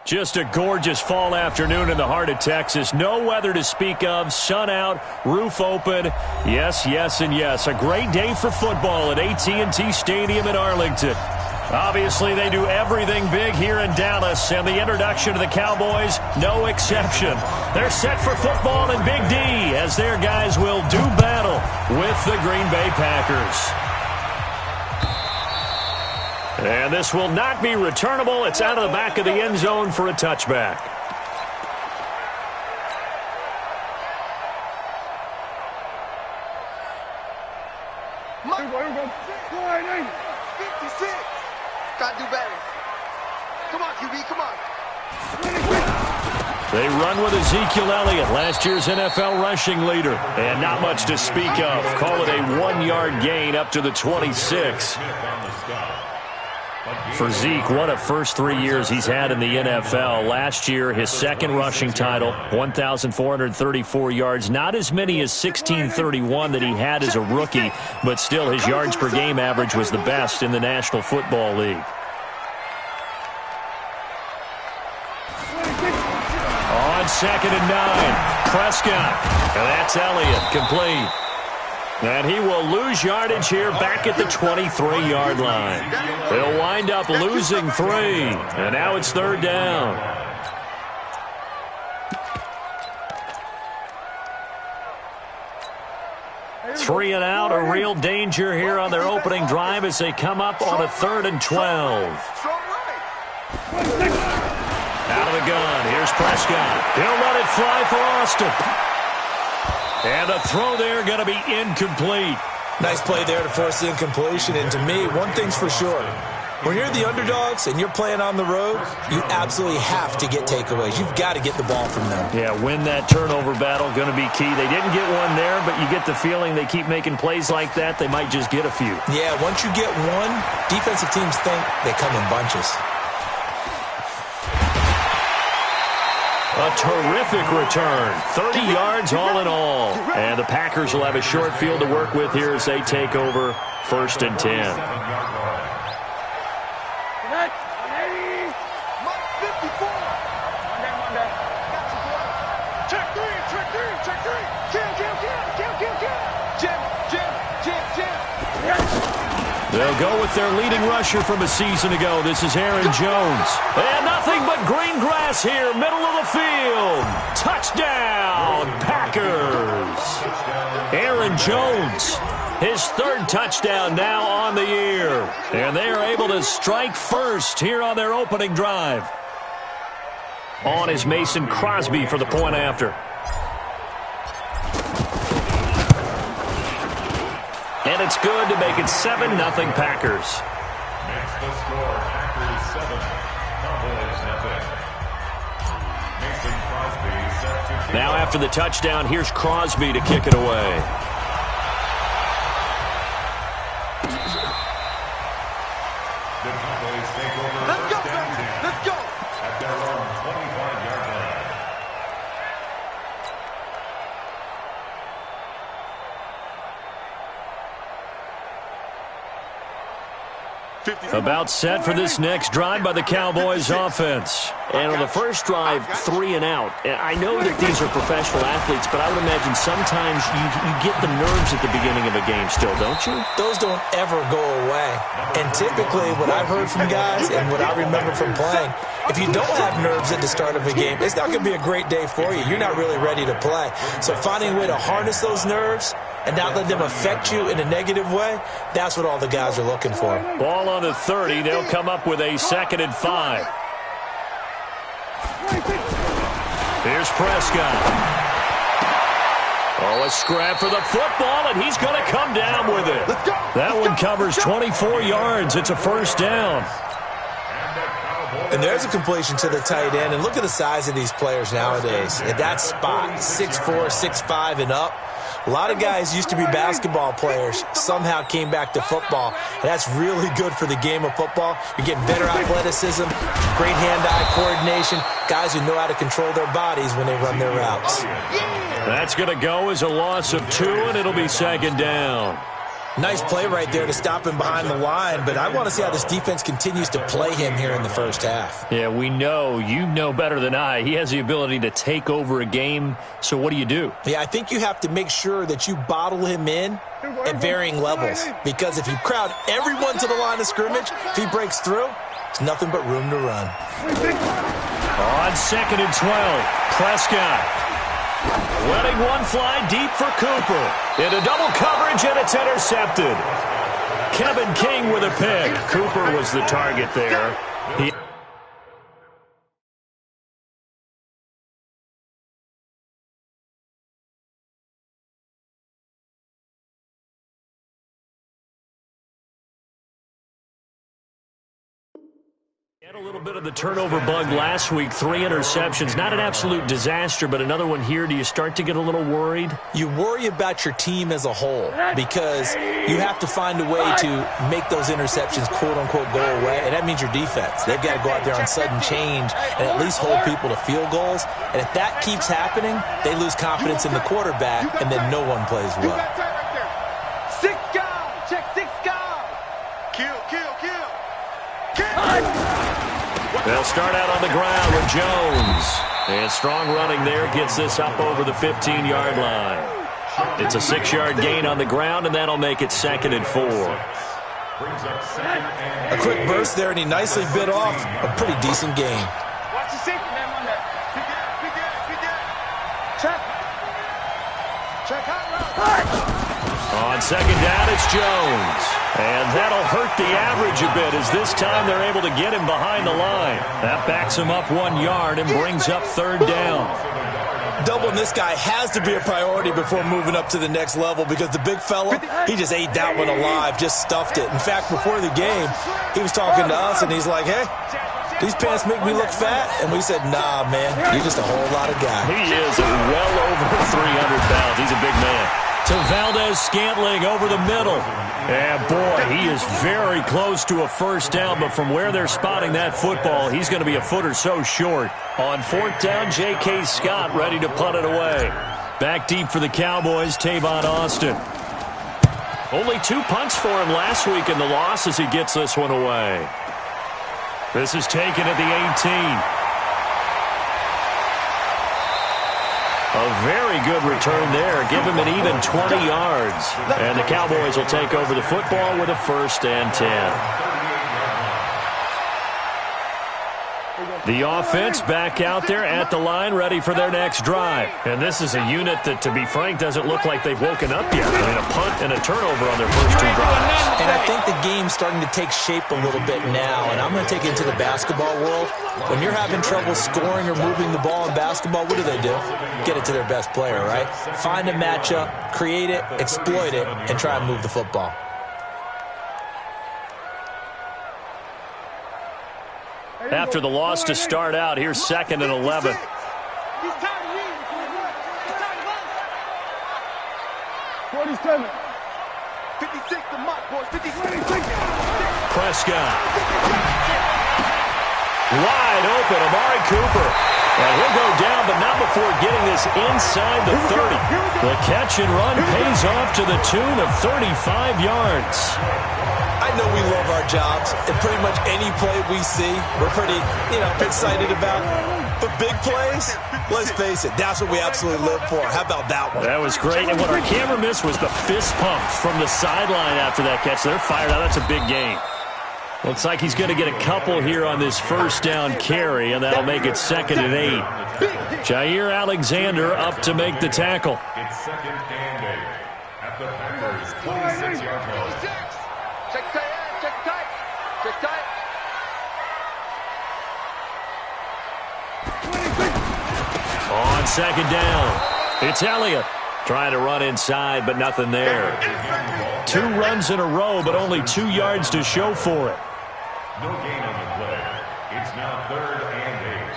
Just a gorgeous fall afternoon in the heart of Texas. No weather to speak of. Sun out, roof open. Yes, yes, and yes. A great day for football at AT&T Stadium in Arlington. Obviously, they do everything big here in Dallas, and the introduction to the Cowboys, no exception. They're set for football in Big D as their guys will do battle with the Green Bay Packers. And this will not be returnable. It's out of the back of the end zone for a touchback. Here we go. 56. Gotta do better. Come on, QB, come on. They run with Ezekiel Elliott, last year's NFL rushing leader. And not much to speak of. Call it a 1-yard gain up to the 26. For Zeke, what a first 3 years he's had in the NFL. Last year, his second rushing title, 1,434 yards. Not as many as 1,631 that he had as a rookie, but still his yards per game average was the best in the National Football League. On 2nd and 9, Prescott. And that's Elliott, complete. And he will lose yardage here back at the 23-yard line. They'll wind up losing 3. And now it's 3rd down. Three and out, a real danger here on their opening drive as they come up on a 3rd and 12. Out of the gun, here's Prescott. He'll let it fly for Austin. And the throw there going to be incomplete. Nice play there to force the incompletion. And to me, one thing's for sure. When you're the underdogs and you're playing on the road, you absolutely have to get takeaways. You've got to get the ball from them. Yeah, win that turnover battle, going to be key. They didn't get one there, but you get the feeling they keep making plays like that, they might just get a few. Yeah, once you get one, defensive teams think they come in bunches. A terrific return. 30 yards all in all. And the Packers will have a short field to work with here as they take over 1st and 10. They'll go with their leading rusher from a season ago. This is Aaron Jones. And nothing but green grass here, middle of the field. Touchdown, Packers. Aaron Jones, his 3rd touchdown now on the year. And they are able to strike first here on their opening drive. On is Mason Crosby for the point after. And it's good to make it 7-0 Packers. Makes the score Packers 7, Cowboys 0. Mason Crosby set to kick. Now after the touchdown, here's Crosby to kick it away. The Cowboys take over. Let's go, baby. Let's go. At their own 25-yard line. About set for this next drive by the Cowboys offense. And on the first drive, 3 and out. I know that these are professional athletes, but I would imagine sometimes you get the nerves at the beginning of a game still, don't you? Those don't ever go away. And typically what I've heard from guys and what I remember from playing, if you don't have nerves at the start of a game, it's not going to be a great day for you. You're not really ready to play. So finding a way to harness those nerves and not let them affect you in a negative way, that's what all the guys are looking for. Ball on the 30. They'll come up with a 2nd and 5. Here's Prescott. Oh, a scrap for the football, and he's going to come down with it. That one covers 24 yards. It's a 1st down. And there's a completion to the tight end. And look at the size of these players nowadays. At that spot, 6'4", 6'5", and up. A lot of guys used to be basketball players, somehow came back to football. And that's really good for the game of football. You're getting better athleticism, great hand-eye coordination, guys who know how to control their bodies when they run their routes. That's going to go as a loss of 2, and it'll be 2nd down. Nice play right there to stop him behind the line, but I want to see how this defense continues to play him here in the first half. Yeah, we know. You know better than I. He has the ability to take over a game, so what do you do? Yeah, I think you have to make sure that you bottle him in at varying levels, because if you crowd everyone to the line of scrimmage, if he breaks through, it's nothing but room to run. On 2nd and 12, Prescott. Letting one fly deep for Cooper. Into double coverage, and it's intercepted. Kevin King with a pick. Cooper was the target there. Had a little bit of the turnover bug last week, 3 interceptions. Not an absolute disaster, but another one here. Do you start to get a little worried? You worry about your team as a whole because you have to find a way to make those interceptions, quote-unquote, go away, and that means your defense. They've got to go out there on sudden change and at least hold people to field goals, and if that keeps happening, they lose confidence in the quarterback, and then no one plays well. 6 guard. Check 6 guard. Kill. They'll start out on the ground with Jones. And strong running there gets this up over the 15-yard line. It's a 6-yard gain on the ground, and that'll make it 2nd and 4. A quick burst there, and he nicely bit off a pretty decent gain. Watch the safety, man, on that. Check hot route. On 2nd down, it's Jones. And that'll hurt the average a bit as this time they're able to get him behind the line. That backs him up 1 yard and brings up 3rd down. Doubling this guy has to be a priority before moving up to the next level because the big fella, he just ate that one alive, just stuffed it. In fact, before the game, he was talking to us, and he's like, hey, these pants make me look fat? And we said, nah, man, you're just a whole lot of guy. He is well over 300 pounds. He's a big man. To Valdez-Scantling over the middle. And, boy, he is very close to a first down, but from where they're spotting that football, he's going to be a foot or so short. On 4th down, J.K. Scott ready to punt it away. Back deep for the Cowboys, Tavon Austin. Only 2 punts for him last week in the loss as he gets this one away. This is taken at the 18. A very good return there. Give him an even 20 yards. And the Cowboys will take over the football with a 1st and 10. The offense back out there at the line, ready for their next drive. And this is a unit that, to be frank, doesn't look like they've woken up yet. I mean, a punt and a turnover on their first 2 drives. And I think the game's starting to take shape a little bit now. And I'm going to take it into the basketball world. When you're having trouble scoring or moving the ball in basketball, what do? Get it to their best player, right? Find a matchup, create it, exploit it, and try and move the football. After the loss to start out, here's 2nd and 11. He's tired of you. He's tired of us. 47. 56 the mark, boys. 56. Prescott. Wide open, Amari Cooper. And he'll go down, but not before getting this inside the 30. The catch and run pays off to the tune of 35 yards. I know we love our jobs, and pretty much any play we see, we're pretty, excited about. But big plays, let's face it, that's what we absolutely live for. How about that one? That was great, and what our camera missed was the fist pump from the sideline after that catch. They're fired out. That's a big gain. Looks like he's going to get a couple here on this 1st down carry, and that'll make it 2nd and 8. Jair Alexander up to make the tackle. It's 2nd and 8 at the Packers' 26-yard line. Check tight. On 2nd down, it's Elliott. Trying to run inside, but nothing there. 2 runs in a row, but only 2 yards to show for it. No gain on the play. It's now 3rd and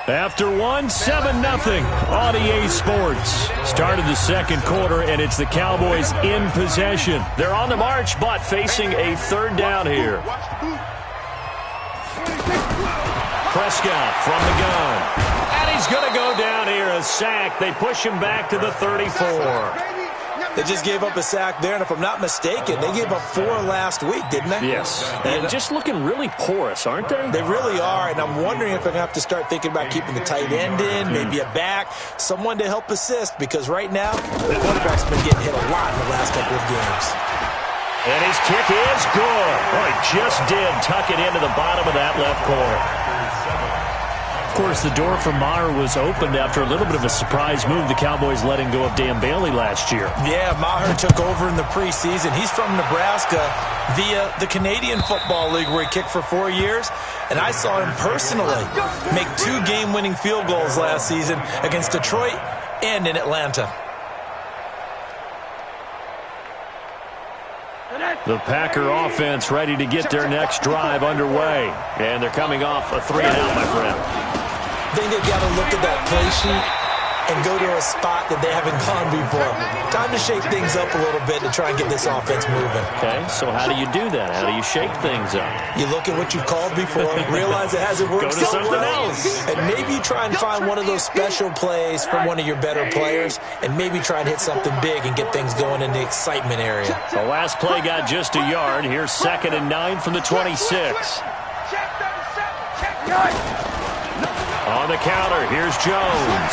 8. After 7-0 on EA Sports. Started the 2nd quarter, and it's the Cowboys in possession. They're on the march, but facing a 3rd down here. Prescott from the gun. And he's going to go down here, a sack. They push him back to the 34. They just gave up a sack there, and if I'm not mistaken, they gave up 4 last week, didn't they? Yes. And just looking really porous, aren't they? They really are, and I'm wondering if they're going to have to start thinking about keeping the tight end in, maybe a back, someone to help assist, because right now, the quarterback's been getting hit a lot in the last couple of games. And his kick is good. Oh, he just did tuck it into the bottom of that left corner. Of course, the door for Maher was opened after a little bit of a surprise move. The Cowboys letting go of Dan Bailey last year. Yeah, Maher took over in the preseason. He's from Nebraska via the Canadian Football League, where he kicked for 4 years. And I saw him personally make 2 game-winning field goals last season against Detroit and in Atlanta. The Packer offense ready to get their next drive underway. And they're coming off a 3-and-out, my friend. I think they've got to look at that play sheet and go to a spot that they haven't gone before. Time to shake things up a little bit to try and get this offense moving. Okay, so how do you do that? How do you shake things up? You look at what you've called before, realize it hasn't worked go to so something well, else. and maybe you try and find one of those special plays from one of your better players, and maybe try and hit something big and get things going in the excitement area. The last play got just a yard. Here's 2nd and 9 from the 26. On the counter, here's Jones.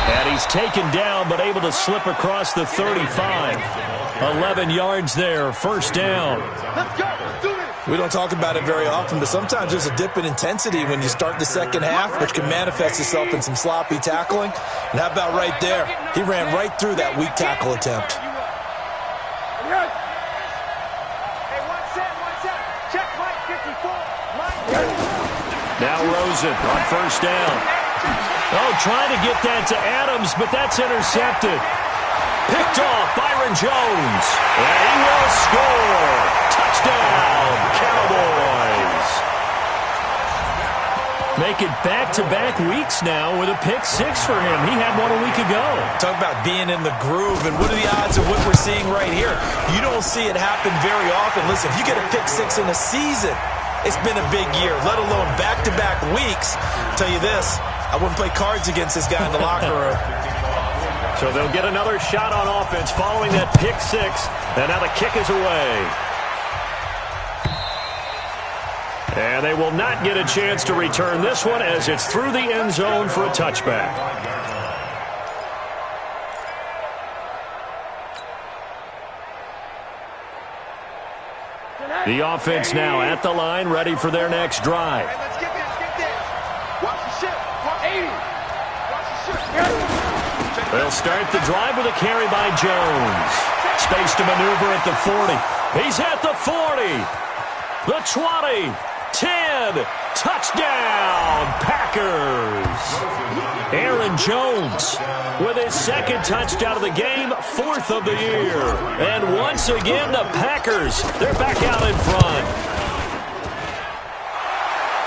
And he's taken down, but able to slip across the 35. 11 yards there, 1st down. We don't talk about it very often, but sometimes there's a dip in intensity when you start the second half, which can manifest itself in some sloppy tackling. And how about right there? He ran right through that weak tackle attempt. Now Rosen on 1st down. Oh, trying to get that to Adams, but that's intercepted. Picked off Byron Jones. And he will score. Touchdown, Cowboys. Make it back-to-back weeks now with a pick-6 for him. He had one a week ago. Talk about being in the groove, and what are the odds of what we're seeing right here? You don't see it happen very often. Listen, if you get a pick-6 in a season, it's been a big year, let alone back-to-back weeks. I'll tell you this, I wouldn't play cards against this guy in the locker room. So they'll get another shot on offense following that pick-6, and now the kick is away. And they will not get a chance to return this one as it's through the end zone for a touchback. The offense now at the line, ready for their next drive. Let's get this. Watch the ship. Watch 80. Watch the ship. They'll start the drive with a carry by Jones. Space to maneuver at the 40. He's at the 40. The 20. 10. Touchdown, Packers. Aaron Jones with his 2nd touchdown of the game, 4th of the year. And once again, the Packers, they're back out in front.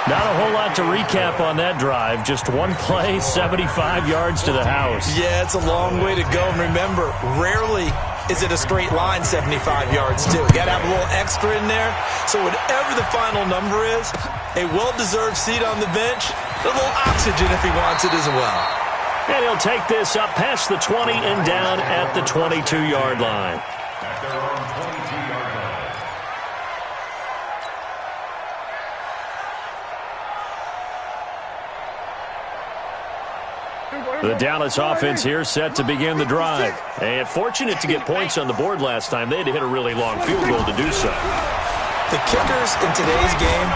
Not a whole lot to recap on that drive. Just one play, 75 yards to the house. Yeah, it's a long way to go. And remember, rarely is it a straight line 75 yards, too. You got to have a little extra in there. So whatever the final number is, a well-deserved seat on the bench, a little oxygen if he wants it as well. And he'll take this up past the 20 and down at the 22-yard line. The Dallas offense here set to begin the drive. And fortunate to get points on the board last time. They had to hit a really long field goal to do so. The kickers in today's game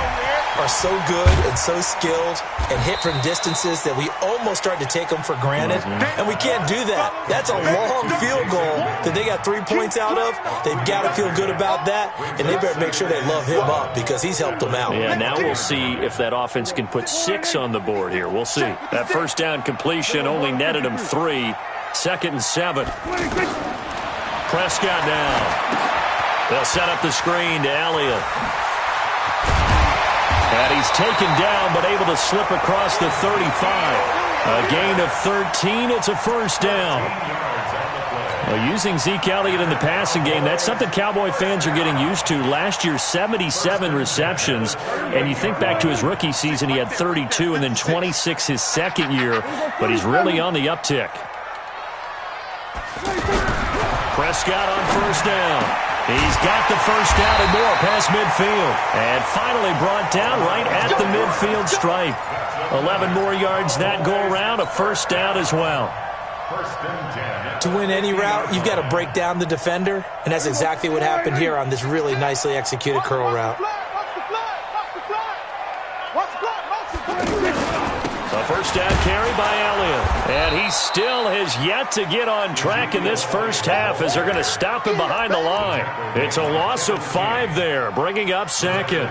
are so good and so skilled and hit from distances that we almost start to take them for granted. And we can't do that. That's a long field goal that they got 3 points out of. They've got to feel good about that, and they better make sure they love him up because he's helped them out. Yeah, now we'll see if that offense can put 6 on the board here. We'll see. That 1st down completion only netted him 3. 2nd and 7. Prescott now. They'll set up the screen to Elliott. And he's taken down, but able to slip across the 35. A gain of 13. It's a 1st down. Well, using Zeke Elliott in the passing game, that's something Cowboy fans are getting used to. Last year, 77 receptions. And you think back to his rookie season, he had 32 and then 26 his 2nd year. But he's really on the uptick. Prescott on first down. He's got the first down and more past midfield. And finally brought down right at the midfield stripe. 11 more yards that go around, a first down as well. To win any route, you've got to break down the defender, and that's exactly what happened here on this really nicely executed curl route. A first down carry by Elliott. And he still has yet to get on track in this first half as they're going to stop him behind the line. It's a loss of 5 there, bringing up second.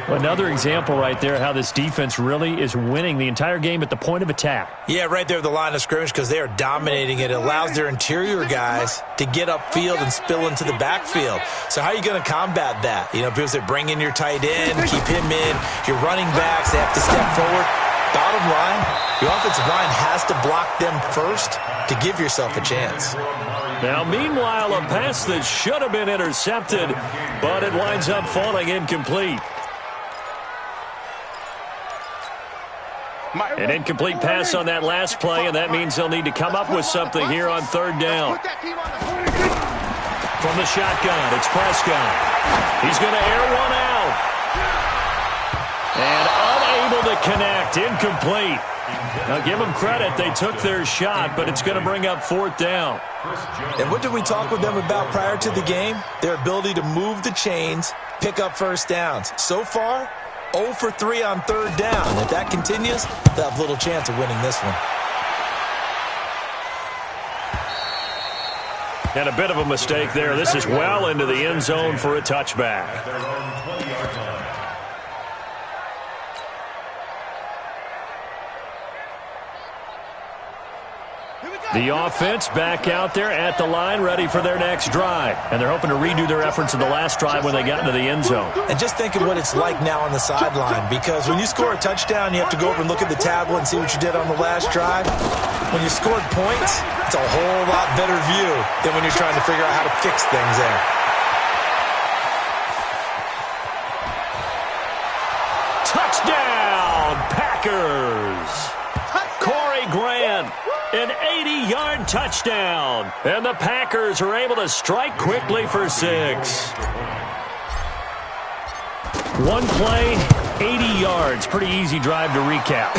Another example right there how this defense really is winning the entire game at the point of attack. Yeah, right there at the line of scrimmage because they are dominating it. It allows their interior guys to get upfield and spill into the backfield. So how are you going to combat that? You know, people say bring in your tight end, keep him in. Your running backs, they have to step forward. Bottom line, your offensive line has to block them first to give yourself a chance. Now, meanwhile, a pass that should have been intercepted, but it winds up falling incomplete. An incomplete pass on that last play, and that means they'll need to come up with something here on third down. From the shotgun, it's Prescott. He's going to air one out. And unable to connect, incomplete. Now, give them credit. They took their shot, but it's going to bring up fourth down. And what did we talk with them about prior to the game? Their ability to move the chains, pick up first downs. So far, 0 for 3 on third down. If that continues, they'll have little chance of winning this one. And a bit of a mistake there. This is well into the end zone for a touchback. The offense back out there at the line, ready for their next drive. And they're hoping to redo their efforts in the last drive when they got into the end zone. And just think of what it's like now on the sideline, because when you score a touchdown, you have to go over and look at the tablet and see what you did on the last drive. When you scored points, it's a whole lot better view than when you're trying to figure out how to fix things there. Touchdown, Packers! Corey Grant. An 80-yard touchdown. And the Packers are able to strike quickly for 6. One play, 80 yards. Pretty easy drive to recap.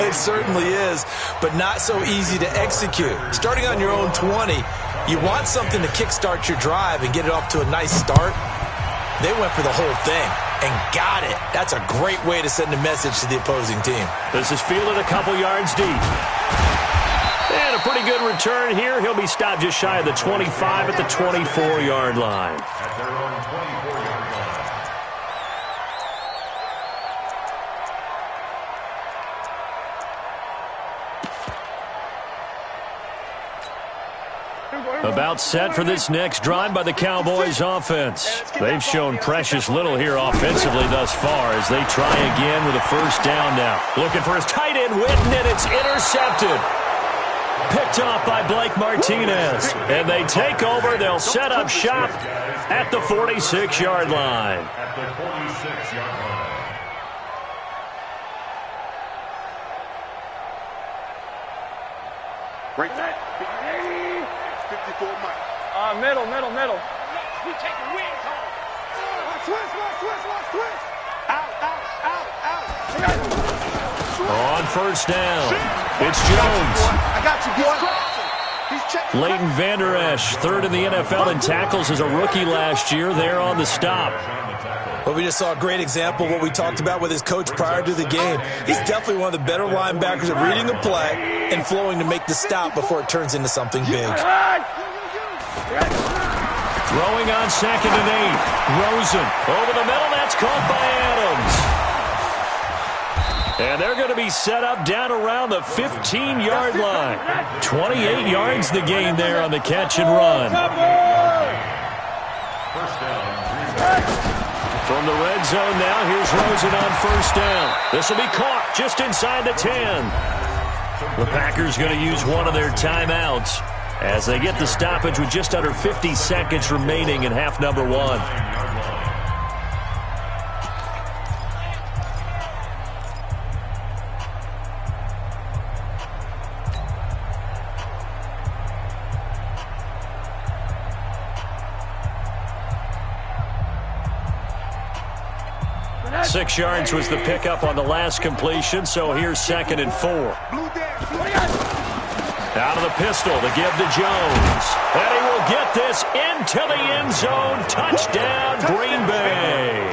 It certainly is, but not so easy to execute. Starting on your own 20, you want something to kickstart your drive and get it off to a nice start. They went for the whole thing and got it. That's a great way to send a message to the opposing team. This is fielded a couple yards deep. And a pretty good return here. He'll be stopped just shy of the 25 at the 24-yard line. At their own 24-yard line. About set for this next drive by the Cowboys offense. They've shown precious little here offensively thus far as they try again with a first down now. Looking for his tight end, Witten, and it's intercepted. Picked off by Blake Martinez. And they take over. They'll set up shop at the 46-yard line. At the 46-yard line. Break that. 54 Mike. Middle. We take the wings home. Twist. Out. On first down, it's Jones. I got you, boy. He's checking. Leighton Vander Esch, third in the NFL in tackles as a rookie last year. There on the stop. Well, we just saw a great example of what we talked about with his coach prior to the game. He's definitely one of the better linebackers at reading a play and flowing to make the stop before it turns into something big. Throwing on 2nd and 8. Rosen over the middle. That's caught by Adams. And they're going to be set up down around the 15-yard line. 28 yards the gain there on the catch and run. First down. From the red zone now, here's Rosen on first down. This will be caught just inside the 10. The Packers going to use one of their timeouts as they get the stoppage with just under 50 seconds remaining in half number 1. 6 yards was the pickup on the last completion, so here's 2nd and 4. Out of the pistol to give to Jones. And he will get this into the end zone. Touchdown, Green Bay.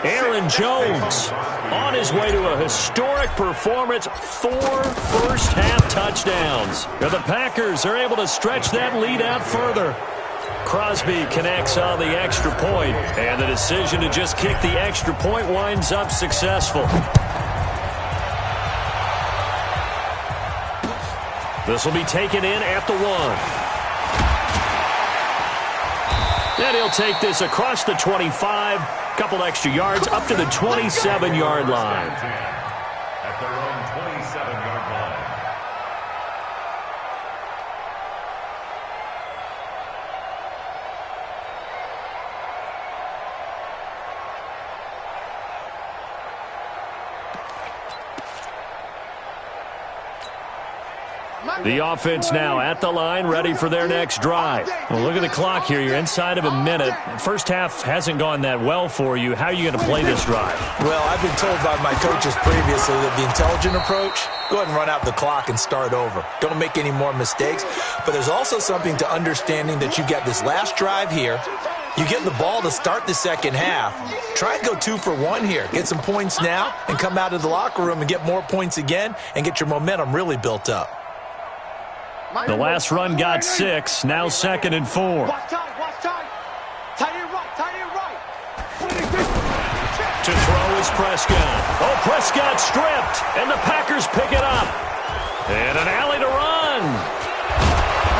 Aaron Jones on his way to a historic performance. 4 first-half touchdowns. The Packers are able to stretch that lead out further. Crosby connects on the extra point, and the decision to just kick the extra point winds up successful. This will be taken in at the 1. And he'll take this across the 25, couple extra yards up to the 27-yard line. At their own 27-yard line. The offense now at the line, ready for their next drive. Well, look at the clock here. You're inside of a minute. First half hasn't gone that well for you. How are you going to play this drive? Well, I've been told by my coaches previously that the intelligent approach, go ahead and run out the clock and start over. Don't make any more mistakes. But there's also something to understanding that you got this last drive here. You get the ball to start the second half. Try and go 2 for 1 here. Get some points now and come out of the locker room and get more points again and get your momentum really built up. The last run got 6, now 2nd and 4. Watch time. Tight end right. To throw is Prescott. Oh, Prescott stripped, and the Packers pick it up. And an alley to run.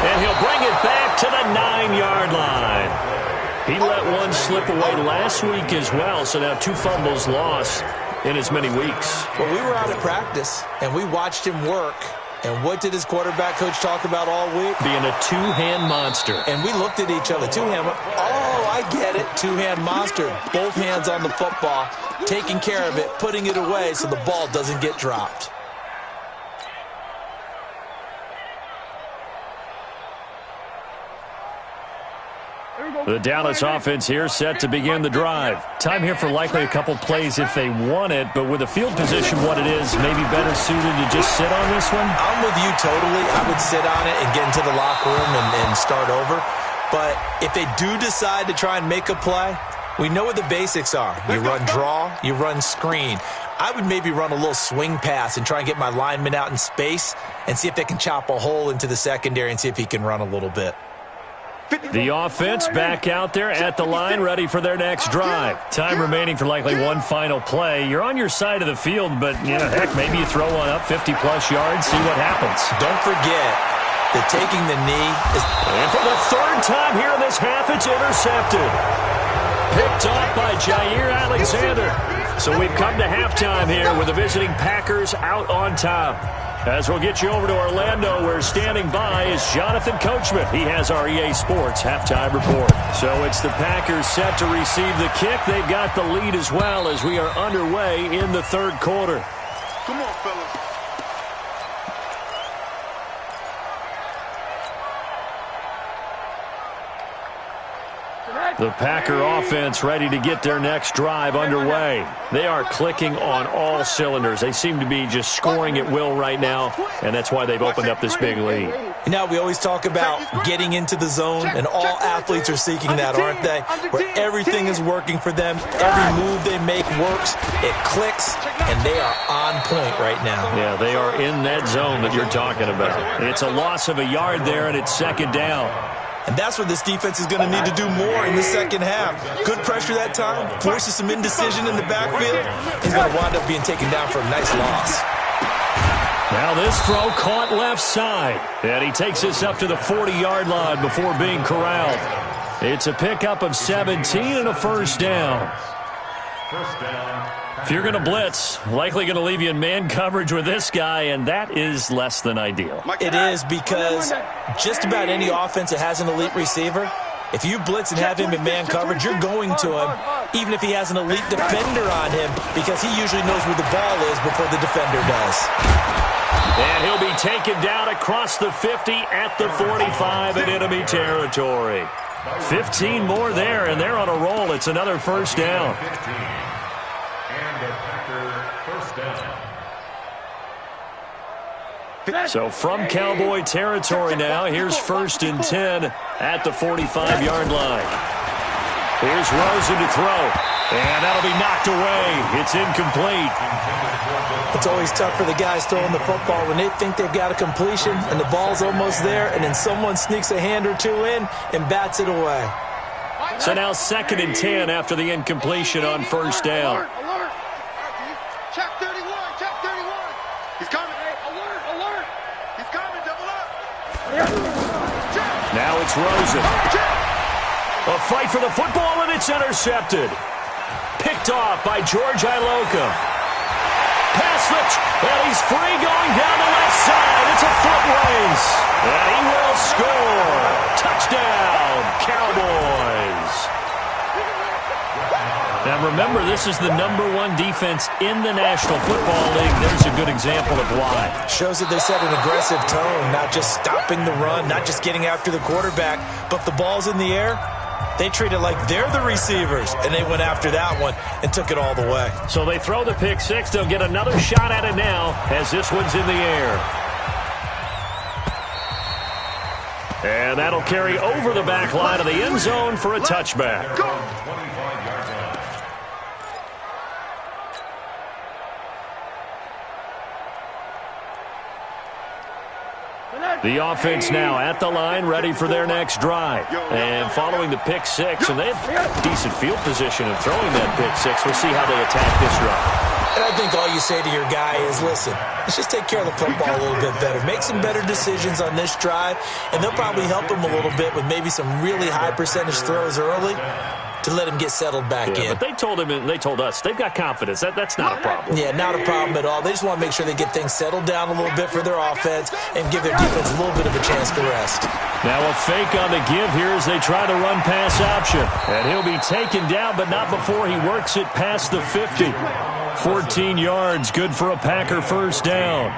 And he'll bring it back to the 9-yard line. He let one slip away last week as well, so now 2 fumbles lost in as many weeks. Well, we were out of practice, and we watched him work. And what did his quarterback coach talk about all week? Being a 2-hand monster. And we looked at each other. 2-hand. Oh, I get it. 2-hand monster. Both hands on the football, taking care of it, putting it away so the ball doesn't get dropped. The Dallas offense here set to begin the drive. Time here for likely a couple plays if they want it, but with the field position what it is, maybe better suited to just sit on this one? I'm with you totally. I would sit on it and get into the locker room and start over. But if they do decide to try and make a play, we know what the basics are. You run draw, you run screen. I would maybe run a little swing pass and try and get my lineman out in space and see if they can chop a hole into the secondary and see if he can run a little bit. The offense back out there at the line, ready for their next drive. Time remaining for likely one final play. You're on your side of the field, but, heck, maybe you throw one up 50-plus yards, see what happens. Don't forget that taking the knee is... And for the 3rd time here in this half, it's intercepted. Picked off by Jair Alexander. So we've come to halftime here with the visiting Packers out on top. As we'll get you over to Orlando, where standing by is Jonathan Coachman. He has our EA Sports halftime report. So it's the Packers set to receive the kick. They've got the lead as well as we are underway in the 3rd quarter. Come on, fellas. The Packer offense ready to get their next drive underway. They are clicking on all cylinders. They seem to be just scoring at will right now, and that's why they've opened up this big lead. Now, we always talk about getting into the zone, and all athletes are seeking that, aren't they? Where everything is working for them, every move they make works, it clicks, and they are on point right now. Yeah, they are in that zone that you're talking about. It's a loss of a yard there, and it's 2nd down. And that's what this defense is going to need to do more in the second half. Good pressure that time, forces some indecision in the backfield. He's going to wind up being taken down for a nice loss. Now this throw caught left side. And he takes this up to the 40-yard line before being corralled. It's a pickup of 17 and a first down. First down. If you're going to blitz, likely going to leave you in man coverage with this guy, and that is less than ideal. It is, because just about any offense that has an elite receiver, if you blitz and have him in man coverage, you're going to him, even if he has an elite defender on him, because he usually knows where the ball is before the defender does. And he'll be taken down across the 50 at the 45 in enemy territory. 15 more there, and they're on a roll. It's another first down. So from Cowboy territory now, here's 1st and 10 at the 45-yard line. Here's Rosen to throw, and that'll be knocked away. It's incomplete. It's always tough for the guys throwing the football when they think they've got a completion and the ball's almost there, and then someone sneaks a hand or two in and bats it away. So now 2nd and 10 after the incompletion on 1st down. Alert! Check 31, check 31. He's coming. Hey, alert! He's coming, double up. Now it's Rosen. A fight for the football, and it's intercepted. Picked off by George Iloka. Pass switch, and he's free going down the left side. It's a foot race, and he will score. Touchdown, Cowboys. Now remember, this is the #1 defense in the National Football League. There's a good example of why. Shows that they set an aggressive tone, not just stopping the run, not just getting after the quarterback, but the ball's in the air. They treat it like they're the receivers, and they went after that one and took it all the way. So they throw the pick six. They'll get another shot at it now as this one's in the air. And that'll carry over the back line of the end zone for a touchback. Go! The offense now at the line, ready for their next drive. And following the pick six, and they have decent field position of throwing that pick six. We'll see how they attack this drive. And I think all you say to your guy is, listen, let's just take care of the football a little bit better. Make some better decisions on this drive, and they'll probably help him a little bit with maybe some really high percentage throws early to let him get settled back in. But they told him, and they told us, they've got confidence. That's not a problem. Yeah, not a problem at all. They just want to make sure they get things settled down a little bit for their offense and give their defense a little bit of a chance to rest. Now a fake on the give here as they try to run pass option. And he'll be taken down, but not before he works it past the 50. 14 yards, good for a Packer first down.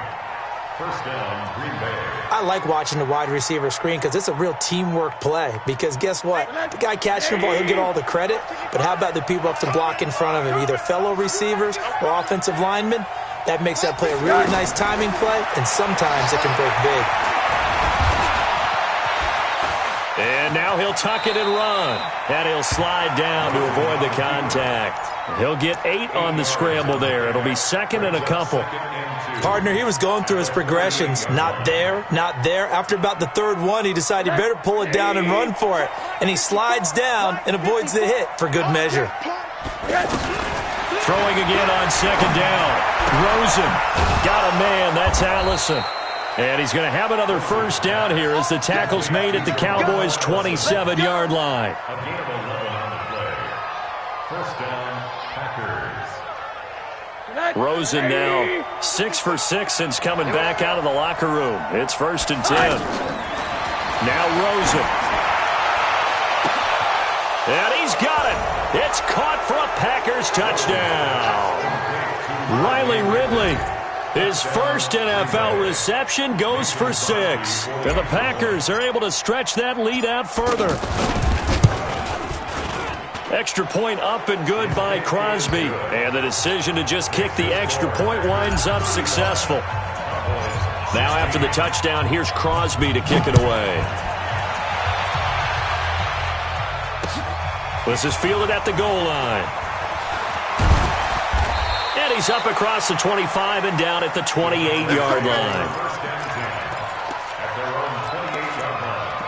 First down, Green Bay. I like watching the wide receiver screen because it's a real teamwork play. Because guess what? The guy catching the ball, he'll get all the credit. But how about the people up to block in front of him, either fellow receivers or offensive linemen? That makes that play a really nice timing play, and sometimes it can break big. And now he'll tuck it and run. And he'll slide down to avoid the contact. He'll get 8 on the scramble there. It'll be second and a couple. Partner, he was going through his progressions. Not there, not there. After about the third one, he decided he better pull it down and run for it. And he slides down and avoids the hit for good measure. Throwing again on second down. Rosen got a man. That's Allison. And he's going to have another first down here as the tackle's made at the Cowboys' 27-yard line. A gain of 11 on the play. First down, Packers. Rosen now 6 for 6 since coming back out of the locker room. It's 1st and 10. Now Rosen. And he's got it. It's caught for a Packers touchdown. Riley Ridley, his first NFL reception, goes for 6. And the Packers are able to stretch that lead out further. Extra point up and good by Crosby. And the decision to just kick the extra point winds up successful. Now after the touchdown, here's Crosby to kick it away. This is fielded at the goal line. And he's up across the 25 and down at the 28-yard line. First down, 10. At their own 28-yard line.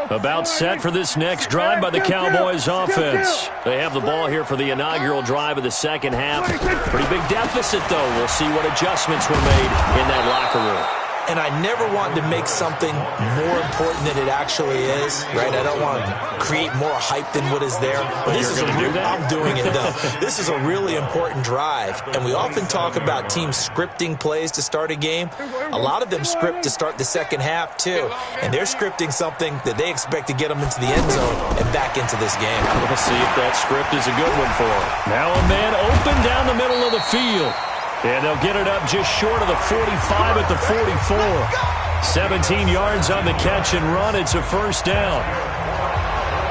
About set for this next drive by the Cowboys offense. They have the ball here for the inaugural drive of the second half. Pretty big deficit, though. We'll see what adjustments were made in that locker room. and I never want to make something more important than it actually is, right? I don't want to create more hype than what is there. But this is I'm doing it, though. This is a really important drive, and we often talk about teams scripting plays to start a game. A lot of them script to start the second half, too, and they're scripting something that they expect to get them into the end zone and back into this game. We'll see if that script is a good one for them. Now a man open down the middle of the field. And they'll get it up just short of the 45 at the 44. 17 yards on the catch and run. It's a first down.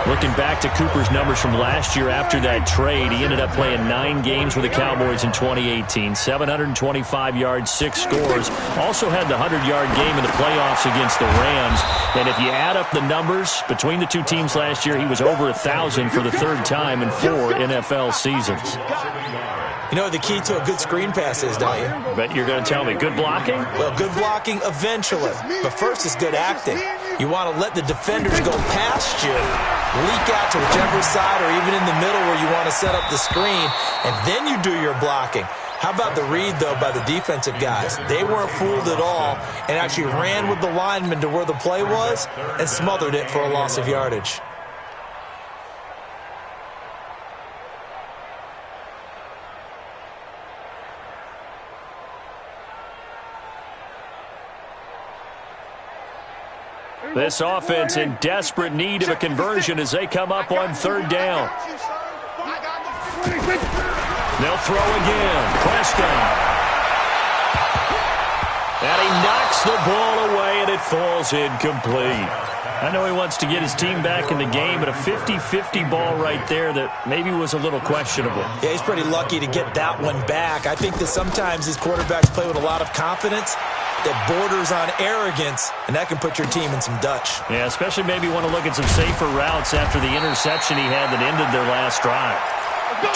Looking back to Cooper's numbers from last year after that trade, he ended up playing 9 games with the Cowboys in 2018. 725 yards, 6 scores. Also had the 100-yard game in the playoffs against the Rams. And if you add up the numbers between the two teams last year, he was over 1,000 for the third time in 4 NFL seasons. You know what the key to a good screen pass is, don't you? Bet you're going to tell me. Good blocking? Well, good blocking eventually. But first is good acting. You want to let the defenders go past you, leak out to whichever side or even in the middle where you want to set up the screen, and then you do your blocking. How about the read, though, by the defensive guys? They weren't fooled at all and actually ran with the lineman to where the play was and smothered it for a loss of yardage. This offense in desperate need of a conversion as they come up on third down. They'll throw again. Preston. And he knocks the ball away, and it falls incomplete. I know he wants to get his team back in the game, but a 50-50 ball right there that maybe was a little questionable. Yeah, he's pretty lucky to get that one back. I think that sometimes his quarterbacks play with a lot of confidence that borders on arrogance, and that can put your team in some Dutch. Yeah, especially maybe want to look at some safer routes after the interception he had that ended their last drive.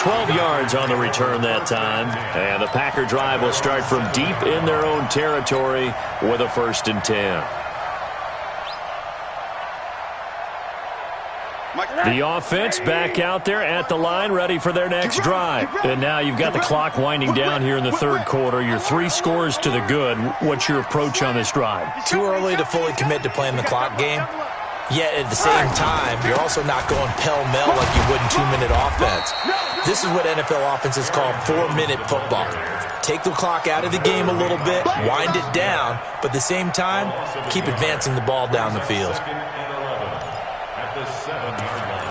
12 yards on the return that time, and the Packer drive will start from deep in their own territory with a 1st and 10. The offense back out there at the line, ready for their next drive. And now you've got the clock winding down here in the third quarter. Your 3 scores to the good. What's your approach on this drive? Too early to fully commit to playing the clock game. Yet at the same time, you're also not going pell-mell like you would in 2-minute offense. This is what NFL offenses call 4-minute football. Take the clock out of the game a little bit, wind it down, but at the same time, keep advancing the ball down the field. At the 7-yard line.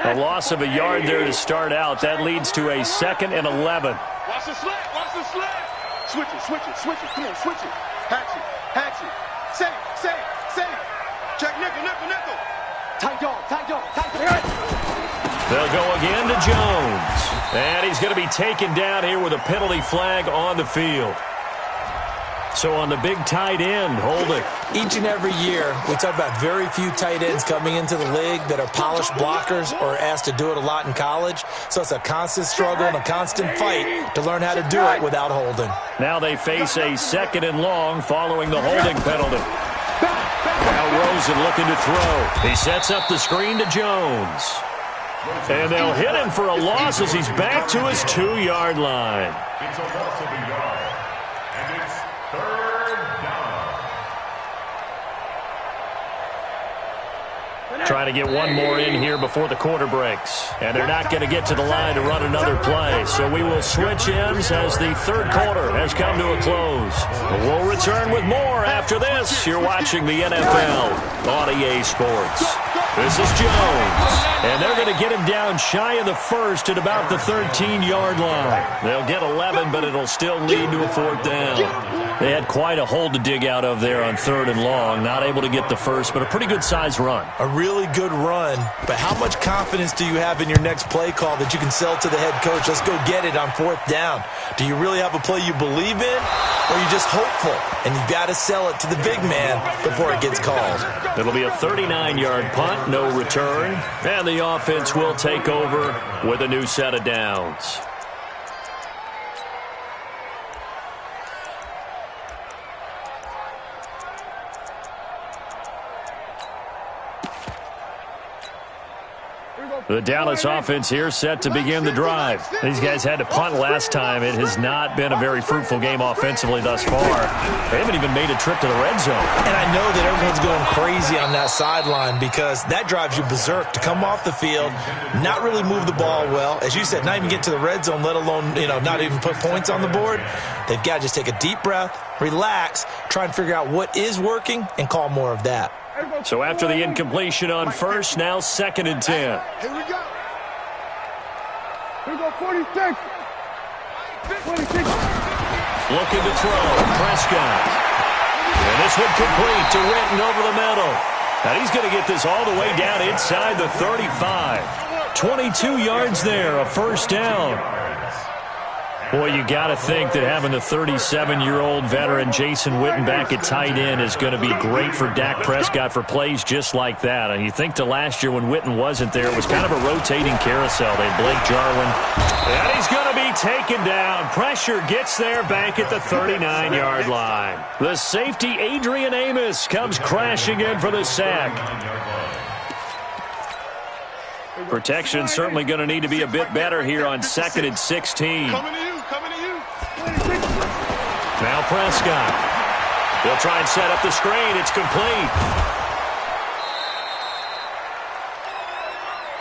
A loss of a yard there to start out. That leads to a 2nd and 11. Watch the slant. Watch the slant. Switch it, switch it, switch it. Come on, switch it. Hatch it, hatch it. Save, save, save. Check nickel, nickel, nickel. Tight dog, tight dog, tight dog. They'll go again to Jones. And he's going to be taken down here with a penalty flag on the field. So on the big tight end, holding. Each and every year, we talk about very few tight ends coming into the league that are polished blockers or asked to do it a lot in college. So it's a constant struggle and a constant fight to learn how to do it without holding. Now they face a 2nd and long following the holding penalty. Now Rosen looking to throw. He sets up the screen to Jones. And they'll hit him for a loss as he's back to his 2-yard line. It's a loss of a yard. And it's 3rd down. Trying to get one more in here before the quarter breaks. And they're not going to get to the line to run another play. So we will switch ends as the third quarter has come to a close. We'll return with more after this. You're watching the NFL on EA Sports. This is Jones. And they're going to get him down shy of the 1st at about the 13-yard line. They'll get 11, but it'll still lead to a 4th down. They had quite a hole to dig out of there on 3rd and long. Not able to get the 1st, but a pretty good-sized run. A really good run, but how much confidence do you have in your next play call that you can sell to the head coach? Let's go get it on 4th down. Do you really have a play you believe in, or are you just hopeful? And you've got to sell it to the big man before it gets called. It'll be a 39-yard punt, no return, and the offense will take over with a new set of downs. The Dallas offense here set to begin the drive. These guys had to punt last time. It has not been a very fruitful game offensively thus far. They haven't even made a trip to the red zone. And I know that everyone's going crazy on that sideline because that drives you berserk to come off the field, not really move the ball well. As you said, not even get to the red zone, let alone, not even put points on the board. They've got to just take a deep breath, relax, try and figure out what is working, and call more of that. So after the incompletion on first, now 2nd and 10. Here we go. Here we go, 46. 46. Looking to throw. Prescott. And this one complete to Witten over the middle. And he's going to get this all the way down inside the 35. 22 yards there, a first down. Boy, you got to think that having the 37-year-old veteran Jason Witten back at tight end is going to be great for Dak Prescott for plays just like that. And you think to last year when Witten wasn't there, it was kind of a rotating carousel. They had Blake Jarwin. And he's going to be taken down. Pressure gets there back at the 39-yard line. The safety, Adrian Amos, comes crashing in for the sack. Protection certainly going to need to be a bit better here on 2nd and 16. Coming to you, coming to you. Now Prescott. They'll try and set up the screen. It's complete.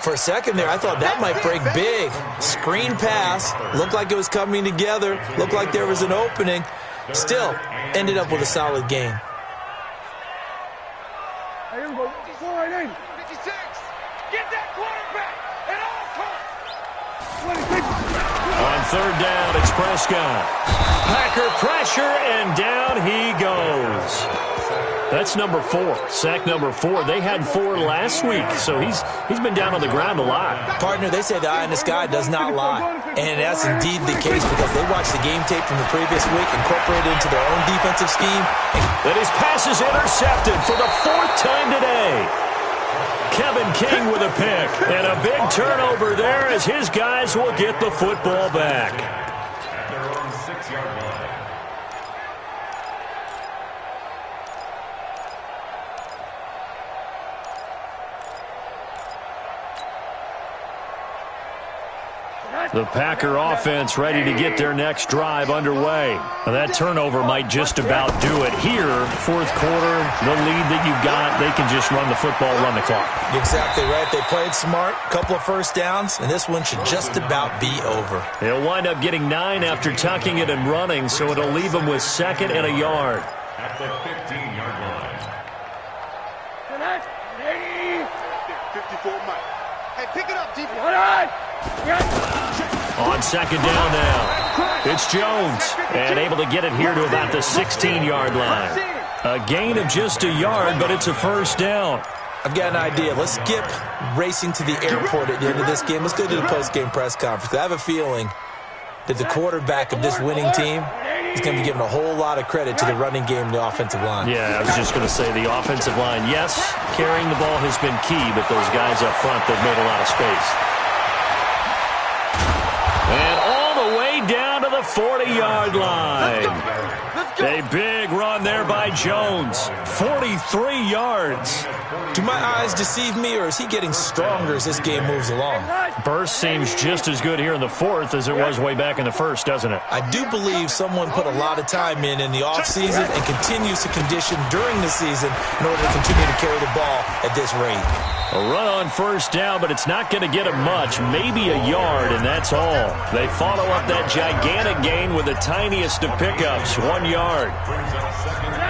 For a second there, I thought that might break big. Screen pass. Looked like it was coming together. Looked like there was an opening. Still, ended up with a solid game. Here we go. 4-8. 56. Get that quarterback at all costs. 26. On 3rd down, it's Prescott. Packer pressure, and down he goes. That's number 4, sack number 4. They had 4 last week, so he's been down on the ground a lot. Partner, they say the eye in the sky does not lie. And that's indeed the case because they watched the game tape from the previous week, incorporated into their own defensive scheme. And his pass is intercepted for the 4th time today. Kevin King with a pick, and a big turnover there as his guys will get the football back. At their own 6-yard line. The Packer offense ready to get their next drive underway. Now that turnover might just about do it. Here, 4th quarter, the lead that you've got, they can just run the football, run the clock. Exactly right. They played smart, couple of first downs, and this one should just about be over. They'll wind up getting 9 after tucking it and running, so it'll leave them with 2nd and a yard. At the 15-yard line. 54 Mike. Hey, pick it up, deep. On 2nd down now, it's Jones, and able to get it here to about the 16-yard line. A gain of just a yard, but it's a first down. I've got an idea. Let's skip racing to the airport at the end of this game. Let's go to the post-game press conference. I have a feeling that the quarterback of this winning team is going to be given a whole lot of credit to the running game and the offensive line. Yeah, I was just going to say the offensive line, yes, carrying the ball has been key, but those guys up front, they've made a lot of space. And all the way down to the 40-yard line. A big run there by Jones. 43 yards. Do my eyes deceive me, or is he getting stronger as this game moves along? Burst seems just as good here in the 4th as it was way back in the 1st, doesn't it? I do believe someone put a lot of time in the offseason and continues to condition during the season in order to continue to carry the ball at this rate. A run on first down, but it's not going to get him much, maybe a yard, and that's all. They follow up that gigantic gain with the tiniest of pickups, 1 yard.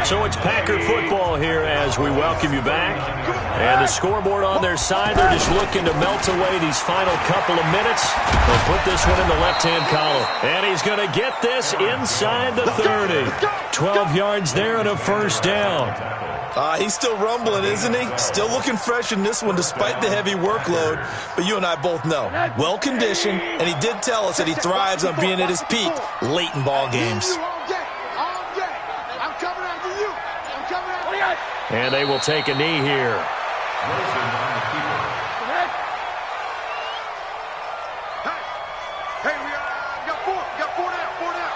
So it's Packer football here as we welcome you back. And the scoreboard on their side, they're just looking to melt away these final couple of minutes. They'll put this one in the left-hand column. And he's going to get this inside the 30. 12 yards there and a first down. He's still rumbling, isn't he? Still looking fresh in this one despite the heavy workload. But you and I both know, well-conditioned, and he did tell us that he thrives on being at his peak late in ball games. And they will take a knee here. Hey, we got 4. We got 4 down. 4 down.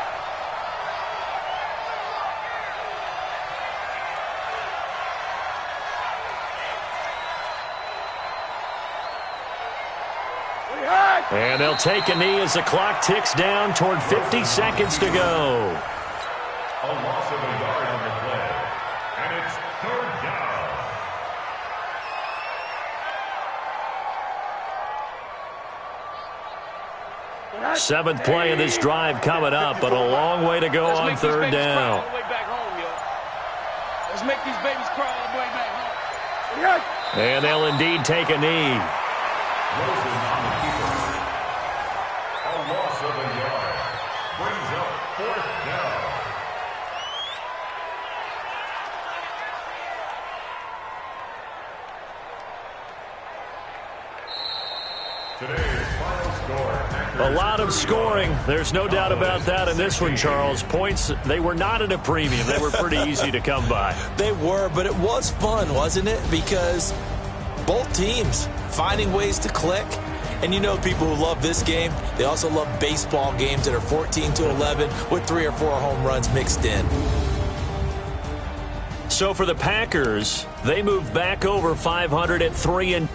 And they'll take a knee as the clock ticks down toward 50 seconds to go. A loss of a yard on the play. And it's third down. Seventh play of this drive coming up, but a long way to go on third down. Let's make these babies cry all the way back home. And they'll indeed take a knee. Rosen on the keeper. A loss of a yard. Brings up fourth down. Today's final score. A lot of scoring. There's no doubt about that in this one, Charles. Points, they were not at a premium. They were pretty easy to come by. They were, but it was fun, wasn't it? Because both teams finding ways to click. And you know people who love this game, they also love baseball games that are 14-11 with 3 or 4 home runs mixed in. So for the Packers, they moved back over 500 at 3-2.